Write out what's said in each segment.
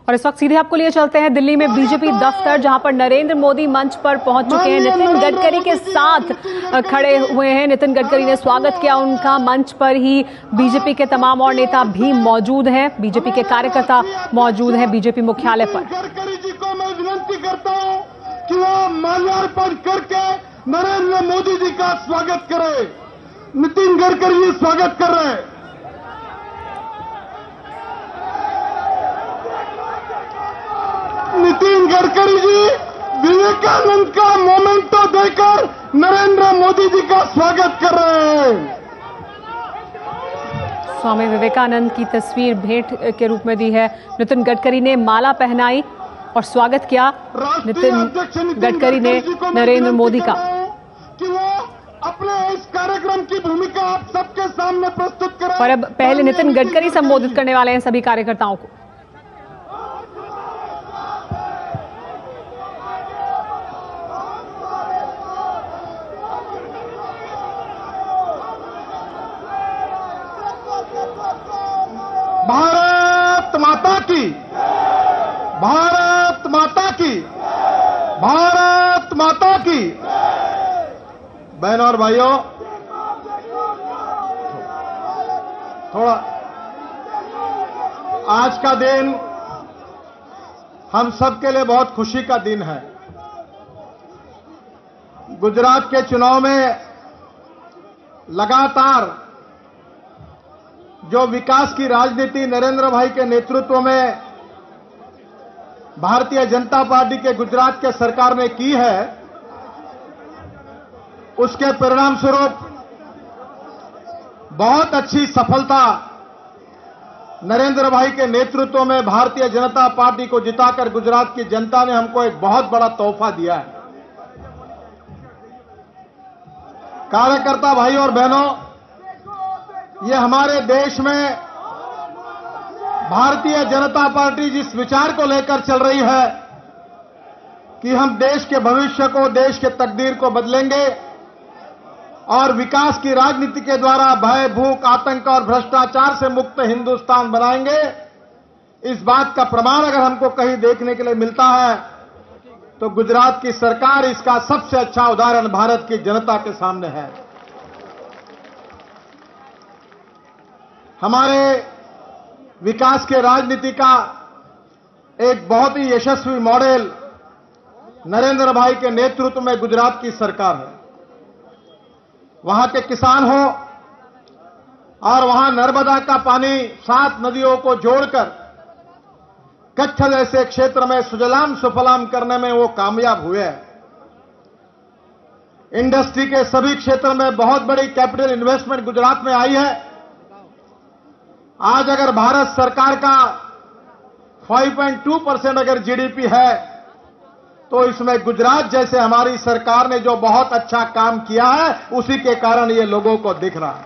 और इस वक्त सीधे आपको लिए चलते हैं दिल्ली में बीजेपी दफ्तर, जहां पर नरेंद्र मोदी मंच पर पहुंच चुके हैं। नितिन गडकरी के साथ खड़े हुए हैं। नितिन गडकरी ने स्वागत किया उनका। मंच पर ही बीजेपी के तमाम और नेता भी मौजूद हैं। बीजेपी के कार्यकर्ता मौजूद हैं बीजेपी मुख्यालय पर। गडकरी जी को मैं विनती करता हूं कि वो माल्यार्पण करके नरेंद्र मोदी जी का स्वागत करें। नितिन गडकरी जी स्वागत कर रहे हैं। नितिन गडकरी जी विवेकानंद का मोमेंटो देकर नरेंद्र मोदी जी का स्वागत कर रहे हैं। स्वामी विवेकानंद की तस्वीर भेंट के रूप में दी है। नितिन गडकरी ने माला पहनाई और स्वागत किया नितिन गडकरी ने नरेंद्र मोदी का। कि वो अपने इस कार्यक्रम की भूमिका आप सबके सामने प्रस्तुत करें। और अब पहले नितिन गडकरी संबोधित करने वाले हैं सभी कार्यकर्ताओं को। भारत माता की, भारत माता की, भारत माता की। बहनों और भाइयों, थोड़ा आज का दिन हम सबके लिए बहुत खुशी का दिन है। गुजरात के चुनाव में लगातार जो विकास की राजनीति नरेंद्र भाई के नेतृत्व में भारतीय जनता पार्टी के गुजरात के सरकार ने की है, उसके परिणाम स्वरूप बहुत अच्छी सफलता नरेंद्र भाई के नेतृत्व में भारतीय जनता पार्टी को जिताकर गुजरात की जनता ने हमको एक बहुत बड़ा तोहफा दिया है। कार्यकर्ता भाई और बहनों, ये हमारे देश में भारतीय जनता पार्टी जिस विचार को लेकर चल रही है कि हम देश के भविष्य को, देश के तकदीर को बदलेंगे और विकास की राजनीति के द्वारा भय, भूख, आतंक और भ्रष्टाचार से मुक्त हिंदुस्तान बनाएंगे, इस बात का प्रमाण अगर हमको कहीं देखने के लिए मिलता है तो गुजरात की सरकार इसका सबसे अच्छा उदाहरण भारत की जनता के सामने है। हमारे विकास के राजनीति का एक बहुत ही यशस्वी मॉडल नरेंद्र भाई के नेतृत्व में गुजरात की सरकार है। वहां के किसान हो और वहां नर्मदा का पानी 7 नदियों को जोड़कर कच्छ जैसे क्षेत्र में सुजलाम सुफलाम करने में वो कामयाब हुए हैं। इंडस्ट्री के सभी क्षेत्र में बहुत बड़ी कैपिटल इन्वेस्टमेंट गुजरात में आई है। आज अगर भारत सरकार का 5.2% अगर जीडीपी है तो इसमें गुजरात जैसे हमारी सरकार ने जो बहुत अच्छा काम किया है उसी के कारण ये लोगों को दिख रहा है।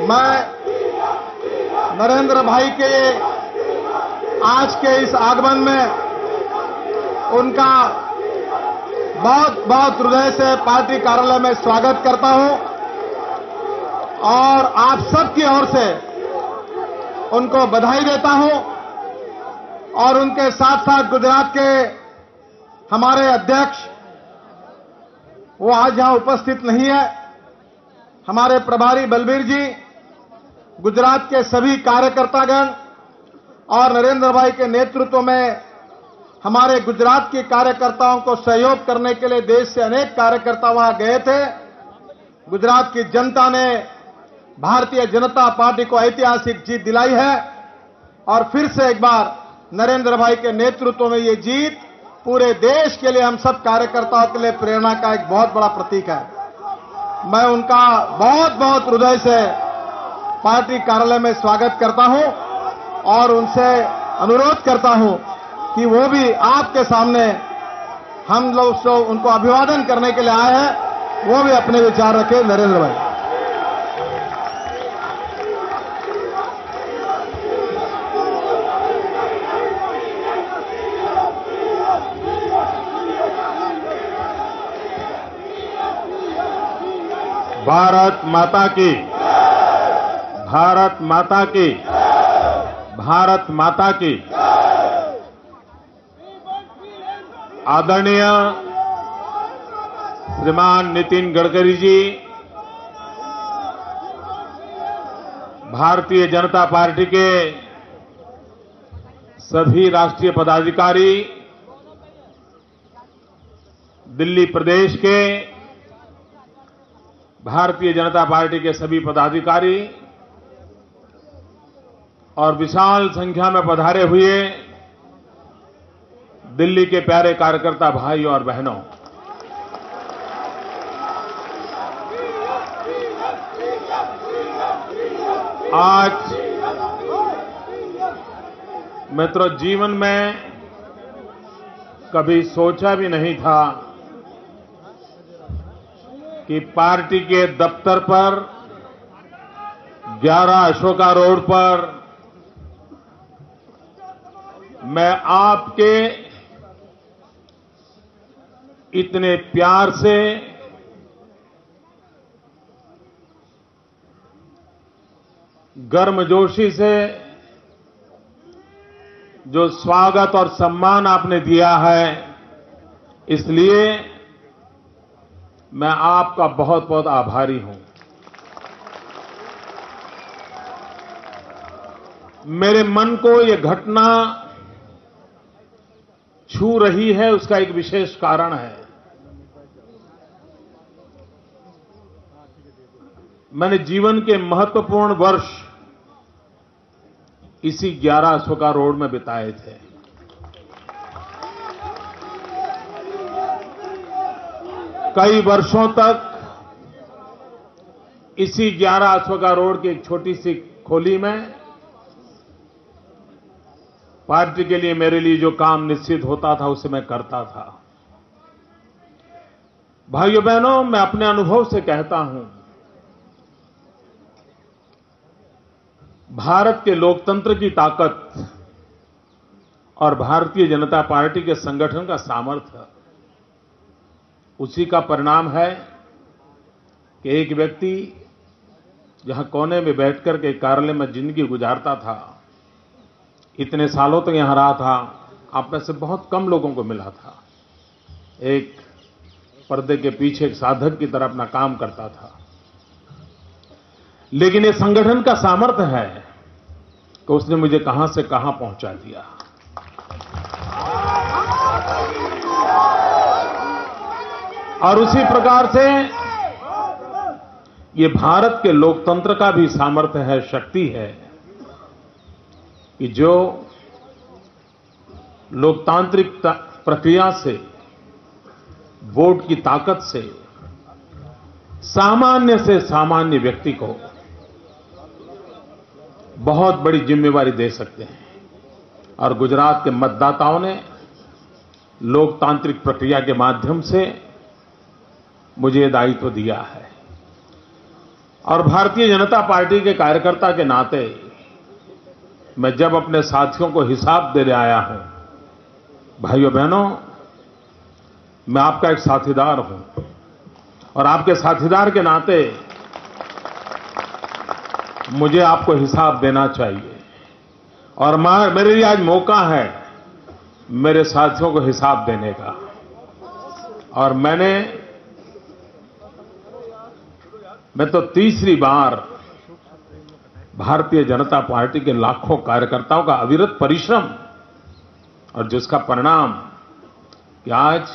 मैं नरेंद्र भाई के आज के इस आगमन में उनका बहुत बहुत हृदय से पार्टी कार्यालय में स्वागत करता हूं और आप सबकी ओर से उनको बधाई देता हूं और उनके साथ साथ गुजरात के हमारे अध्यक्ष, वो आज यहां उपस्थित नहीं है, हमारे प्रभारी बलबीर जी, गुजरात के सभी कार्यकर्तागण और नरेंद्र भाई के नेतृत्व में हमारे गुजरात के कार्यकर्ताओं को सहयोग करने के लिए देश से अनेक कार्यकर्ता वहां गए थे। गुजरात की जनता ने भारतीय जनता पार्टी को ऐतिहासिक जीत दिलाई है और फिर से एक बार नरेंद्र भाई के नेतृत्व में ये जीत पूरे देश के लिए, हम सब कार्यकर्ताओं के लिए प्रेरणा का एक बहुत बड़ा प्रतीक है। मैं उनका बहुत बहुत हृदय से पार्टी कार्यालय में स्वागत करता हूं और उनसे अनुरोध करता हूं कि वो भी आपके सामने, हम लोग उनको अभिवादन करने के लिए आए हैं, वो भी अपने विचार रखें। नरेंद्र भाई, भारत माता की, भारत माता की, भारत माता की। आदरणीय श्रीमान नितिन गडकरी जी, भारतीय जनता पार्टी के सभी राष्ट्रीय पदाधिकारी, दिल्ली प्रदेश के भारतीय जनता पार्टी के सभी पदाधिकारी और विशाल संख्या में पधारे हुए दिल्ली के प्यारे कार्यकर्ता भाई और बहनों, आज मित्रों, जीवन में कभी सोचा भी नहीं था कि पार्टी के दफ्तर पर 11 अशोका रोड पर मैं आपके इतने प्यार से गर्मजोशी से जो स्वागत और सम्मान आपने दिया है, इसलिए मैं आपका बहुत बहुत आभारी हूं। मेरे मन को यह घटना छू रही है, उसका एक विशेष कारण है। मैंने जीवन के महत्वपूर्ण वर्ष इसी 11 अशोका रोड में बिताए थे। कई वर्षों तक इसी 11 अशोका रोड की एक छोटी सी खोली में पार्टी के लिए, मेरे लिए जो काम निश्चित होता था उसे मैं करता था। भाइयों बहनों, मैं अपने अनुभव से कहता हूं, भारत के लोकतंत्र की ताकत और भारतीय जनता पार्टी के संगठन का सामर्थ्य, उसी का परिणाम है कि एक व्यक्ति जहां कोने में बैठकर के कार्यालय में जिंदगी गुजारता था, इतने सालों तक यहां रहा था, आप में से बहुत कम लोगों को मिला था। एक पर्दे के पीछे एक साधक की तरह अपना काम करता था, लेकिन ये संगठन का सामर्थ्य है कि उसने मुझे कहां से कहां पहुंचा दिया। और उसी प्रकार से ये भारत के लोकतंत्र का भी सामर्थ्य है, शक्ति है, कि जो लोकतांत्रिक प्रक्रिया से, वोट की ताकत से सामान्य व्यक्ति को बहुत बड़ी जिम्मेवारी दे सकते हैं। और गुजरात के मतदाताओं ने लोकतांत्रिक प्रक्रिया के माध्यम से मुझे दायित्व दिया है। और भारतीय जनता पार्टी के कार्यकर्ता के नाते मैं जब अपने साथियों को हिसाब देने आया हूं, भाइयों बहनों, मैं आपका एक साथीदार हूं और आपके साथीदार के नाते मुझे आपको हिसाब देना चाहिए। और मेरे लिए आज मौका है मेरे साथियों को हिसाब देने का। और मैं तो तीसरी बार भारतीय जनता पार्टी के लाखों कार्यकर्ताओं का अविरत परिश्रम और जिसका परिणाम कि आज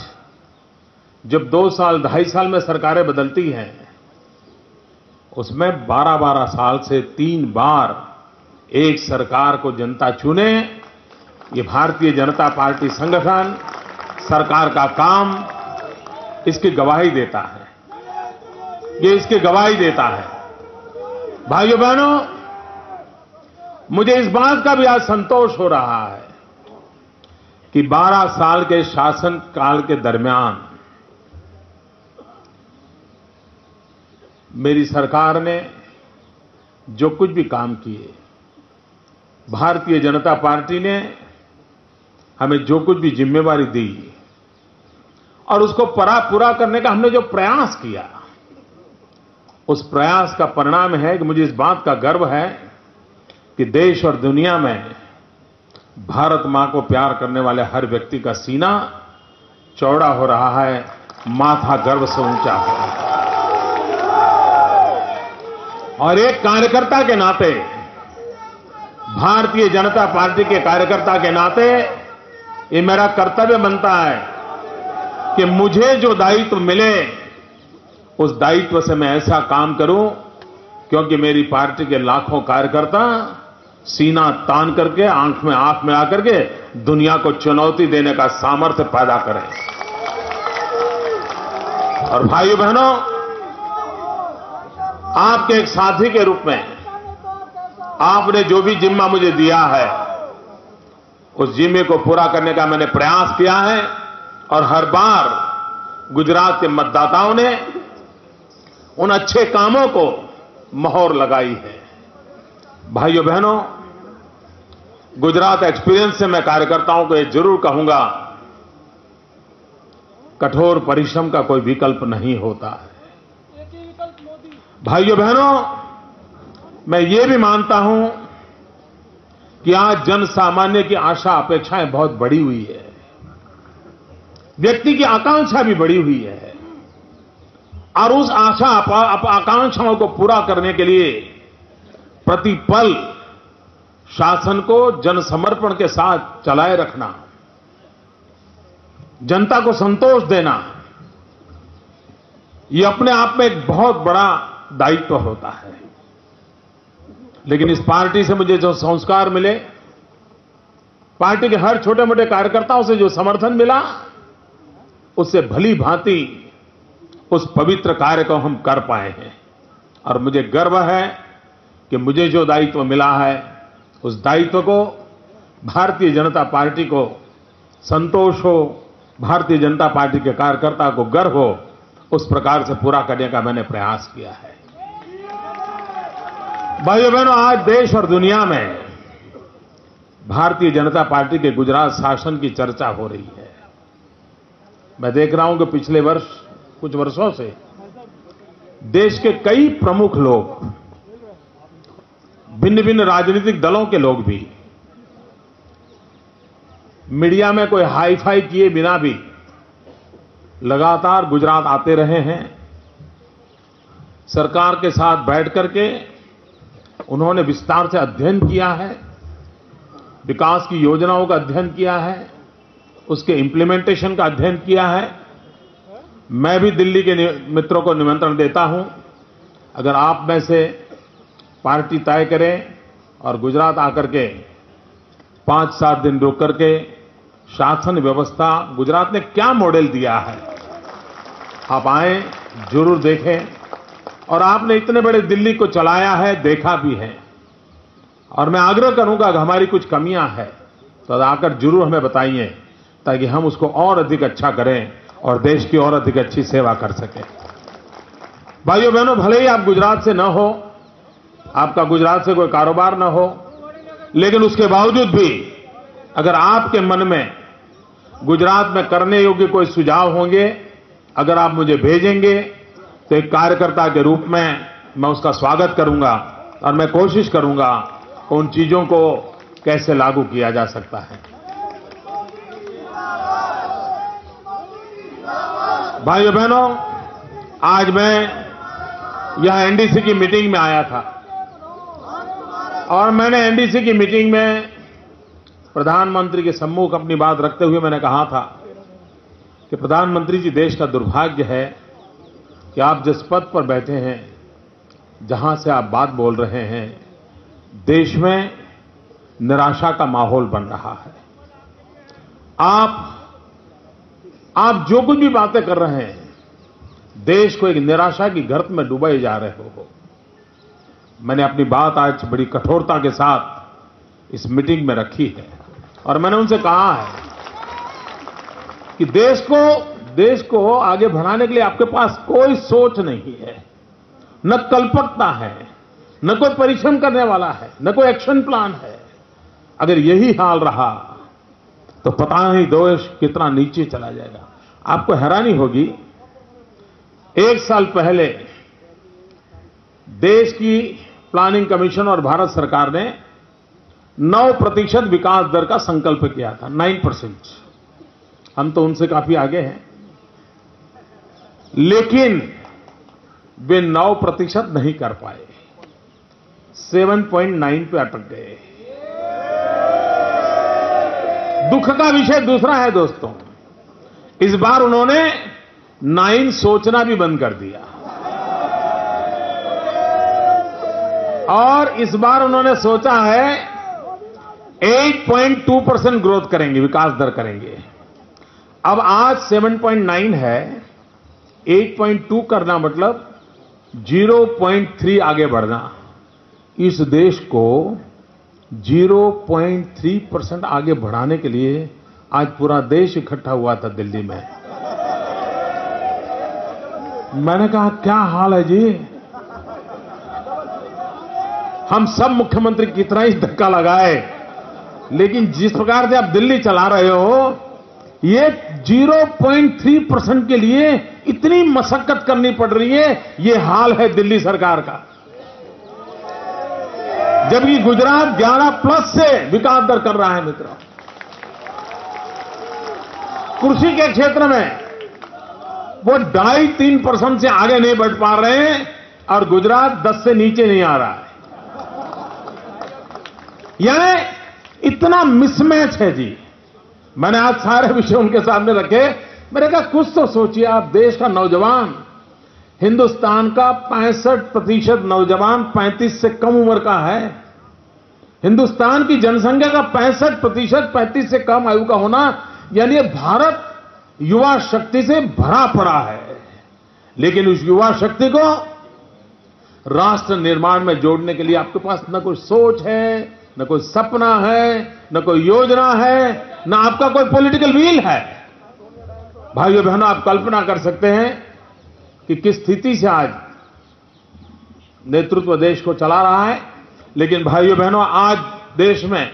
जब 2 साल 2.5 साल में सरकारें बदलती हैं, उसमें 12-12 साल से 3 बार एक सरकार को जनता चुने, ये भारतीय जनता पार्टी संगठन, सरकार का काम इसकी गवाही देता है। ये इसकी गवाही देता है। भाइयों बहनों, मुझे इस बात का भी आज संतोष हो रहा है कि 12 साल के शासन काल के दरमियान मेरी सरकार ने जो कुछ भी काम किए, भारतीय जनता पार्टी ने हमें जो कुछ भी जिम्मेवारी दी और उसको पूरा करने का हमने जो प्रयास किया, उस प्रयास का परिणाम है कि मुझे इस बात का गर्व है कि देश और दुनिया में भारत मां को प्यार करने वाले हर व्यक्ति का सीना चौड़ा हो रहा है, माथा गर्व से ऊंचा हो रहा है। और एक कार्यकर्ता के नाते, भारतीय जनता पार्टी के कार्यकर्ता के नाते ये मेरा कर्तव्य बनता है कि मुझे जो दायित्व मिले उस दायित्व से मैं ऐसा काम करूं, क्योंकि मेरी पार्टी के लाखों कार्यकर्ता सीना तान करके आंख में आंख मिला करके दुनिया को चुनौती देने का सामर्थ्य पैदा करें। और भाइयों बहनों, आपके एक साथी के रूप में आपने जो भी जिम्मा मुझे दिया है, उस जिम्मे को पूरा करने का मैंने प्रयास किया है और हर बार गुजरात के मतदाताओं ने उन अच्छे कामों को मोहर लगाई है। भाइयों बहनों, गुजरात एक्सपीरियंस से मैं कार्यकर्ताओं को ये जरूर कहूंगा, कठोर परिश्रम का कोई विकल्प नहीं होता है। भाइयों बहनों, मैं ये भी मानता हूं कि आज जन सामान्य की आशा अपेक्षाएं बहुत बढ़ी हुई है, व्यक्ति की आकांक्षा भी बढ़ी हुई है, और उस आशा आकांक्षाओं को पूरा करने के लिए प्रतिपल शासन को जनसमर्पण के साथ चलाए रखना, जनता को संतोष देना, यह अपने आप में एक बहुत बड़ा दायित्व होता है। लेकिन इस पार्टी से मुझे जो संस्कार मिले, पार्टी के हर छोटे मोटे कार्यकर्ताओं से जो समर्थन मिला, उससे भली भांति उस पवित्र कार्य को हम कर पाए हैं। और मुझे गर्व है कि मुझे जो दायित्व मिला है, उस दायित्व को भारतीय जनता पार्टी को संतोष हो, भारतीय जनता पार्टी के कार्यकर्ता को गर्व हो, उस प्रकार से पूरा करने का मैंने प्रयास किया है। भाइयों बहनों, आज देश और दुनिया में भारतीय जनता पार्टी के गुजरात शासन की चर्चा हो रही है। मैं देख रहा हूं कि पिछले वर्ष, कुछ वर्षों से देश के कई प्रमुख लोग, भिन्न भिन्न राजनीतिक दलों के लोग भी मीडिया में कोई हाई फाई किए बिना भी लगातार गुजरात आते रहे हैं। सरकार के साथ बैठ करके उन्होंने विस्तार से अध्ययन किया है, विकास की योजनाओं का अध्ययन किया है, उसके इंप्लीमेंटेशन का अध्ययन किया है। मैं भी दिल्ली के मित्रों को निमंत्रण देता हूं, अगर आप में से पार्टी तय करें और गुजरात आकर के 5-7 दिन रुक करके शासन व्यवस्था, गुजरात ने क्या मॉडल दिया है, आप आए, जरूर देखें। और आपने इतने बड़े दिल्ली को चलाया है, देखा भी है, और मैं आग्रह करूंगा कि हमारी कुछ कमियां हैं तो आकर जरूर हमें बताइए, ताकि हम उसको और अधिक अच्छा करें और देश की और अधिक अच्छी सेवा कर सकें। भाइयों बहनों, भले ही आप गुजरात से न हो, आपका गुजरात से कोई कारोबार न हो, लेकिन उसके बावजूद भी अगर आपके मन में गुजरात में करने योग्य कोई सुझाव होंगे, अगर आप मुझे भेजेंगे तो एक कार्यकर्ता के रूप में मैं उसका स्वागत करूंगा और मैं कोशिश करूंगा उन चीजों को कैसे लागू किया जा सकता है। भाइयों बहनों, आज मैं यहां एनडीसी की मीटिंग में आया था और मैंने एनडीसी की मीटिंग में प्रधानमंत्री के सम्मुख अपनी बात रखते हुए मैंने कहा था कि प्रधानमंत्री जी, देश का दुर्भाग्य है कि आप जिस पद पर बैठे हैं, जहां से आप बात बोल रहे हैं, देश में निराशा का माहौल बन रहा है। आप जो कुछ भी बातें कर रहे हैं, देश को एक निराशा की गर्त में डुबाए जा रहे हो। मैंने अपनी बात आज बड़ी कठोरता के साथ इस मीटिंग में रखी है और मैंने उनसे कहा है कि देश को आगे बढ़ाने के लिए आपके पास कोई सोच नहीं है, न कल्पकता है, न कोई परिश्रम करने वाला है, न कोई एक्शन प्लान है। अगर यही हाल रहा तो पता नहीं देश कितना नीचे चला जाएगा। आपको हैरानी होगी, 1 साल पहले देश की प्लानिंग कमीशन और भारत सरकार ने 9% विकास दर का संकल्प किया था, 9%। हम तो उनसे काफी आगे हैं, लेकिन वे 9% नहीं कर पाए, 7.9 पे अटक गए। दुख का विषय दूसरा है दोस्तों, इस बार उन्होंने 9 सोचना भी बंद कर दिया और इस बार उन्होंने सोचा है 8.2% ग्रोथ करेंगे, विकास दर करेंगे। अब आज 7.9 है, 8.2 करना मतलब 0.3 आगे बढ़ना। इस देश को 0.3% आगे बढ़ाने के लिए आज पूरा देश इकट्ठा हुआ था दिल्ली में। मैंने कहा क्या हाल है जी, हम सब मुख्यमंत्री कितना ही धक्का लगाए, लेकिन जिस प्रकार से आप दिल्ली चला रहे हो, ये 0.3% के लिए इतनी मशक्कत करनी पड़ रही है, ये हाल है दिल्ली सरकार का। जबकि गुजरात 11+ से विकास दर कर रहा है मित्रों। कृषि के क्षेत्र में वो 2.5-3% से आगे नहीं बढ़ पा रहे हैं और गुजरात 10 से नीचे नहीं आ रहा है। यानी इतना मिसमैच है जी। मैंने आज सारे विषय उनके सामने रखे। मैंने कहा कुछ तो सोचिए आप, देश का नौजवान, हिंदुस्तान का 65% नौजवान 35 से कम उम्र का है। हिंदुस्तान की जनसंख्या का 65% 35 से कम आयु का होना, यानी भारत युवा शक्ति से भरा पड़ा है। लेकिन उस युवा शक्ति को राष्ट्र निर्माण में जोड़ने के लिए आपके पास न कोई सोच है, न कोई सपना है, न कोई योजना है, न आपका कोई पॉलिटिकल विल है। भाइयों बहनों, आप कल्पना कर सकते हैं कि किस स्थिति से आज नेतृत्व देश को चला रहा है। लेकिन भाइयों बहनों, आज देश में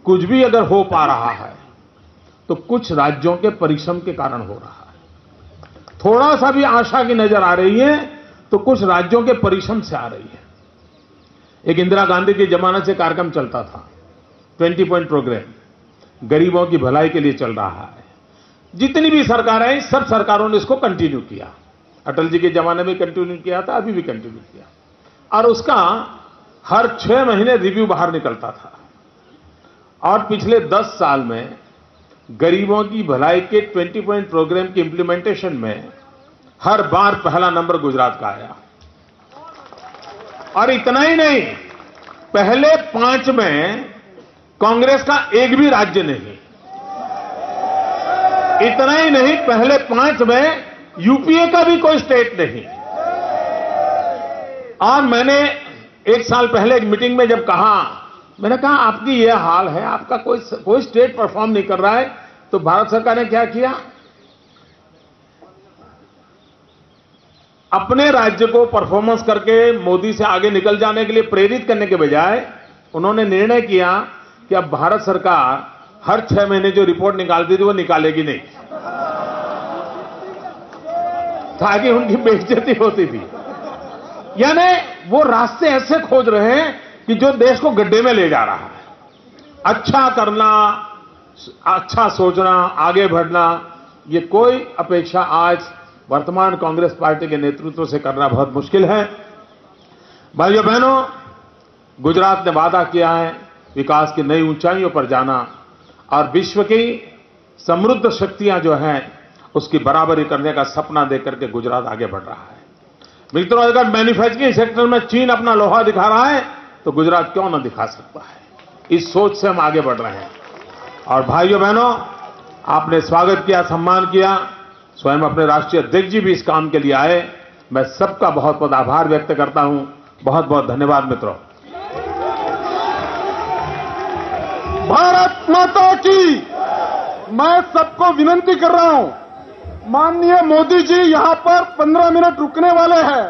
कुछ भी अगर हो पा रहा है तो कुछ राज्यों के परिश्रम के कारण हो रहा है। थोड़ा सा भी आशा की नजर आ रही है तो कुछ राज्यों के परिश्रम से आ रही है। एक इंदिरा गांधी के जमाने से कार्यक्रम चलता था, 20 पॉइंट प्रोग्राम, गरीबों की भलाई के लिए चल रहा है। जितनी भी सरकारें आई, सब सरकारों ने इसको कंटिन्यू किया। अटल जी के जमाने में कंटिन्यू किया था, अभी भी कंटिन्यू किया। और उसका हर 6 महीने रिव्यू बाहर निकलता था। और पिछले 10 साल में गरीबों की भलाई के 20 पॉइंट प्रोग्राम की इंप्लीमेंटेशन में हर बार पहला नंबर गुजरात का आया। और इतना ही नहीं, पहले 5 में कांग्रेस का एक भी राज्य नहीं। इतना ही नहीं, पहले 5 में यूपीए का भी कोई स्टेट नहीं। और मैंने 1 साल पहले एक मीटिंग में जब कहा, मैंने कहा आपकी यह हाल है, आपका कोई स्टेट परफॉर्म नहीं कर रहा है, तो भारत सरकार ने क्या किया? अपने राज्य को परफॉर्मेंस करके मोदी से आगे निकल जाने के लिए प्रेरित करने के बजाय उन्होंने निर्णय किया कि अब भारत सरकार हर 6 महीने जो रिपोर्ट निकालती थी वो निकालेगी नहीं, ताकि उनकी बेइज्जती होती थी। यानी वो रास्ते ऐसे खोज रहे हैं कि जो देश को गड्ढे में ले जा रहा है। अच्छा करना, अच्छा सोचना, आगे बढ़ना, ये कोई अपेक्षा आज वर्तमान कांग्रेस पार्टी के नेतृत्व से करना बहुत मुश्किल है। भाइयों बहनों, गुजरात ने वादा किया है विकास की नई ऊंचाइयों पर जाना और विश्व की समृद्ध शक्तियां जो हैं उसकी बराबरी करने का सपना देकर के गुजरात आगे बढ़ रहा है। मित्रों, अगर मैन्युफैक्चरिंग सेक्टर में चीन अपना लोहा दिखा रहा है तो गुजरात क्यों न दिखा सकता है। इस सोच से हम आगे बढ़ रहे हैं। और भाइयों बहनों, आपने स्वागत किया, सम्मान किया, स्वयं अपने राष्ट्रीय अध्यक्ष जी भी इस काम के लिए आए। मैं सबका बहुत बहुत आभार व्यक्त करता हूं। बहुत बहुत धन्यवाद मित्रों। भारत माता की। मैं सबको विनंती कर रहा हूं, माननीय मोदी जी यहां पर 15 मिनट रुकने वाले हैं।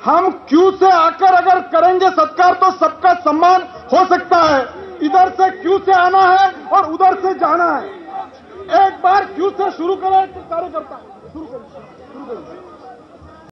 हम क्यू से आकर अगर करेंगे सत्कार तो सबका सम्मान हो सकता है। इधर से क्यू से आना है और उधर से जाना है। एक बार क्यू से शुरू करें तो कार्यकर्ता शुरू करें।